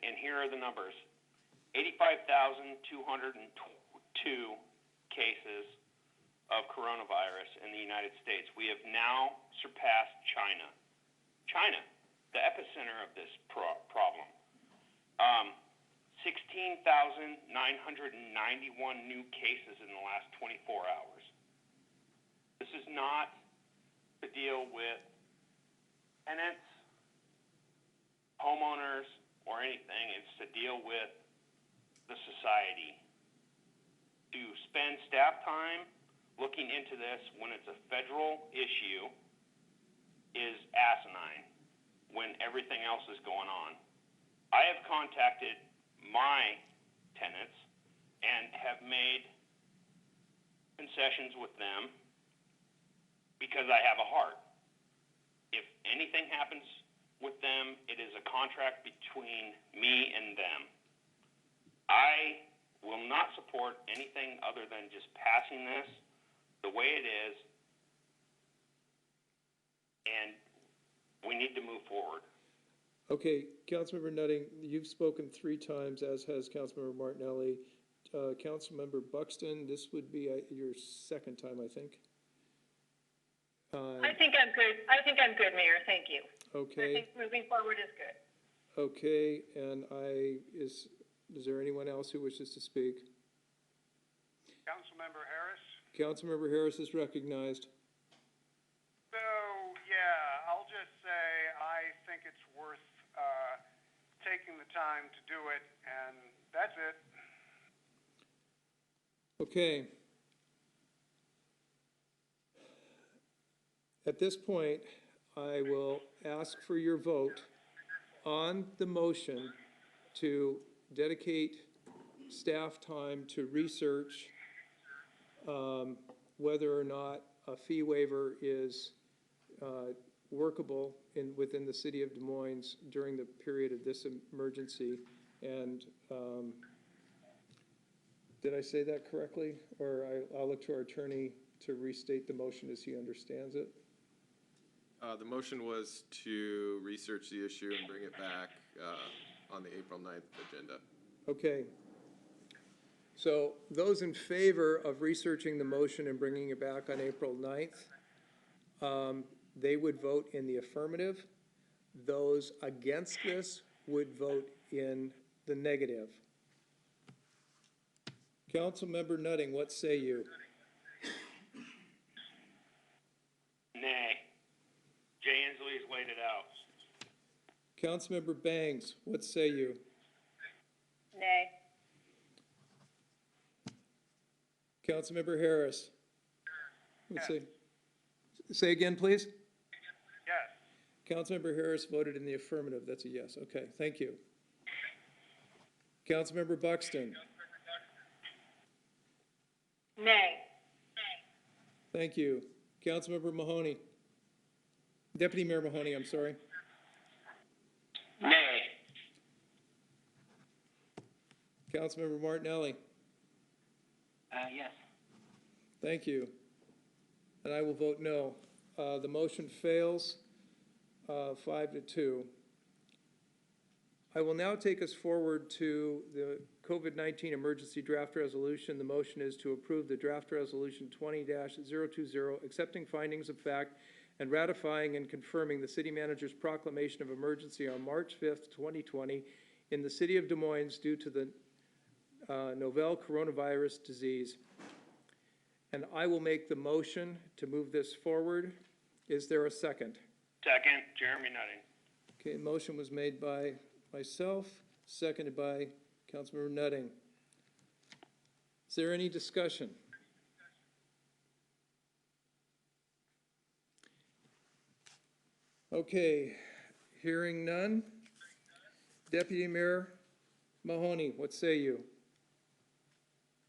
And here are the numbers: 85,202 cases of coronavirus in the United States. We have now surpassed China. China, the epicenter of this problem. 16,991 new cases in the last 24 hours. This is not to deal with tenants, homeowners, or anything. It's to deal with the society. To spend staff time looking into this when it's a federal issue is asinine when everything else is going on. I have contacted my tenants and have made concessions with them because I have a heart. If anything happens with them, it is a contract between me and them. I will not support anything other than just passing this the way it is, and we need to move forward. Okay, Councilmember Nutting, you've spoken 3 times, as has Councilmember Martinelli. Councilmember Buxton, this would be your second time, I think. I think I'm good, Mayor, thank you. Okay. I think moving forward is good. Okay, and is there anyone else who wishes to speak? Councilmember Harris? Councilmember Harris is recognized. So, yeah, I'll just say I think it's worth taking the time to do it, and that's it. Okay. At this point, I will ask for your vote on the motion to dedicate staff time to research whether or not a fee waiver is workable within the city of Des Moines during the period of this emergency. And did I say that correctly? Or I'll look to our attorney to restate the motion as he understands it. The motion was to research the issue and bring it back on the April 9th agenda. Okay. So those in favor of researching the motion and bringing it back on April 9th, they would vote in the affirmative. Those against this would vote in the negative. Councilmember Nutting, what say you? Nay. Jay Inslee's laid it out. Councilmember Bangs, what say you? Nay. Councilmember Harris? Let's see. Say again, please. Yes. Councilmember Harris voted in the affirmative. That's a yes. Okay, thank you. Councilmember Buxton. Nay. Thank you. Councilmember Mahoney. Deputy Mayor Mahoney, I'm sorry. Nay. Councilmember Martinelli. Yes. Thank you. And I will vote no. The motion fails, 5-2. I will now take us forward to the COVID-19 emergency draft resolution. The motion is to approve the draft resolution 20-020, accepting findings of fact and ratifying and confirming the city manager's proclamation of emergency on March 5th, 2020 in the city of Des Moines due to the novel coronavirus disease. And I will make the motion to move this forward. Is there a second? Second, Jeremy Nutting. Okay, motion was made by myself, seconded by Councilmember Nutting. Is there any discussion? Okay, hearing none. Deputy Mayor Mahoney, what say you?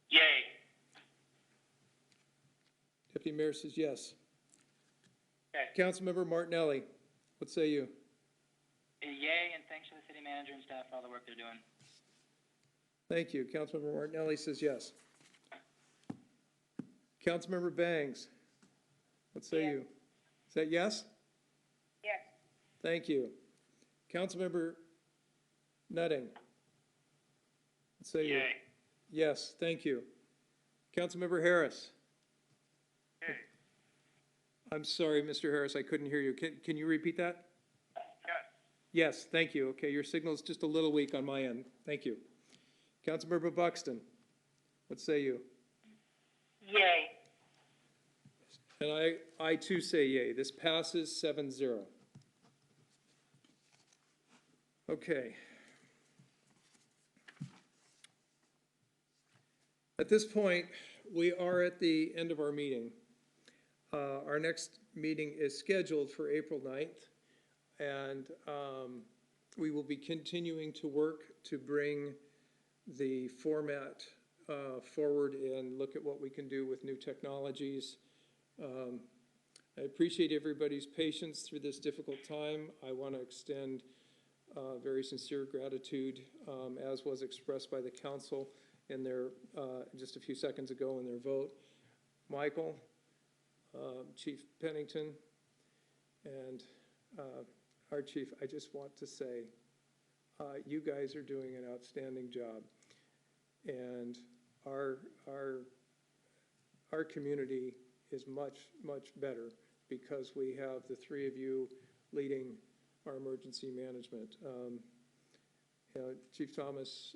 Yay. Deputy Mayor says yes. Okay. Councilmember Martinelli, what say you? Yay, and thanks to the city manager and staff for all the work they're doing. Thank you. Councilmember Martinelli says yes. Councilmember Bangs, what say you? Is that yes? Yes. Thank you. Councilmember Nutting, what say you? Yay. Yes, thank you. Councilmember Harris. Yay. I'm sorry, Mr. Harris, I couldn't hear you. Can you repeat that? Yes. Yes, thank you. Okay, your signal's just a little weak on my end. Thank you. Councilmember Buxton, what say you? Yay. And I too say yay. This passes 7-0. Okay. At this point, we are at the end of our meeting. Our next meeting is scheduled for April 9th, and we will be continuing to work to bring the format forward and look at what we can do with new technologies. I appreciate everybody's patience through this difficult time. I want to extend very sincere gratitude, as was expressed by the council in their, just a few seconds ago in their vote. Michael, Chief Pennington, and our chief, I just want to say, you guys are doing an outstanding job. And our community is much, much better because we have the three of you leading our emergency management. Chief Thomas,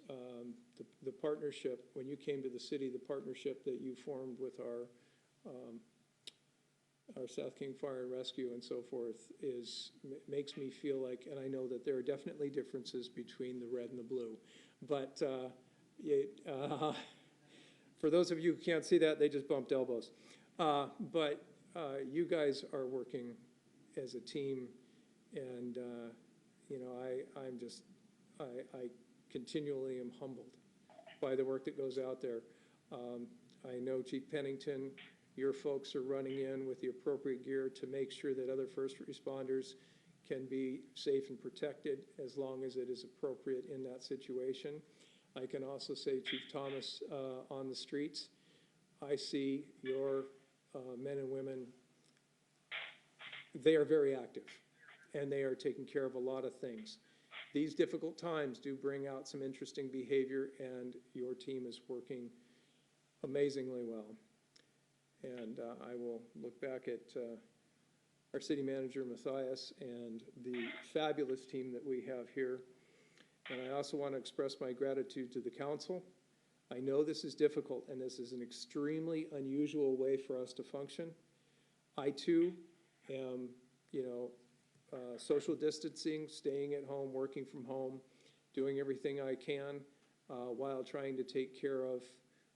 the partnership, when you came to the city, the partnership that you formed with our South King Fire and Rescue and so forth makes me feel like, and I know that there are definitely differences between the red and the blue, but for those of you who can't see that, they just bumped elbows. But you guys are working as a team, and I continually am humbled by the work that goes out there. I know Chief Pennington, your folks are running in with the appropriate gear to make sure that other first responders can be safe and protected as long as it is appropriate in that situation. I can also say, Chief Thomas, on the streets, I see your men and women, they are very active and they are taking care of a lot of things. These difficult times do bring out some interesting behavior, and your team is working amazingly well. And I will look back at our city manager, Matthias, and the fabulous team that we have here. And I also want to express my gratitude to the council. I know this is difficult, and this is an extremely unusual way for us to function. I too am, social distancing, staying at home, working from home, doing everything I can while trying to take care of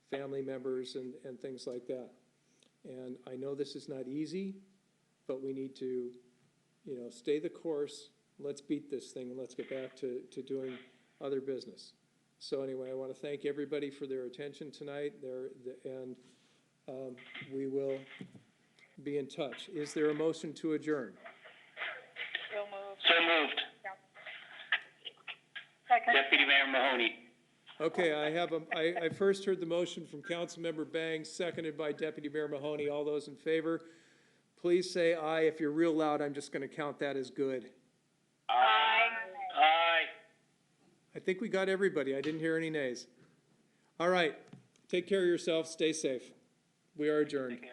family members and things like that. And I know this is not easy. but we need to, stay the course. Let's beat this thing and let's get back to doing other business. So anyway, I want to thank everybody for their attention tonight and we will be in touch. Is there a motion to adjourn? So moved. Second. Deputy Mayor Mahoney. Okay, I first heard the motion from Councilmember Bang, seconded by Deputy Mayor Mahoney. All those in favor, please say aye. If you're real loud, I'm just gonna count that as good. Aye. I think we got everybody. I didn't hear any nays. All right, take care of yourself, stay safe. We are adjourned. Aye.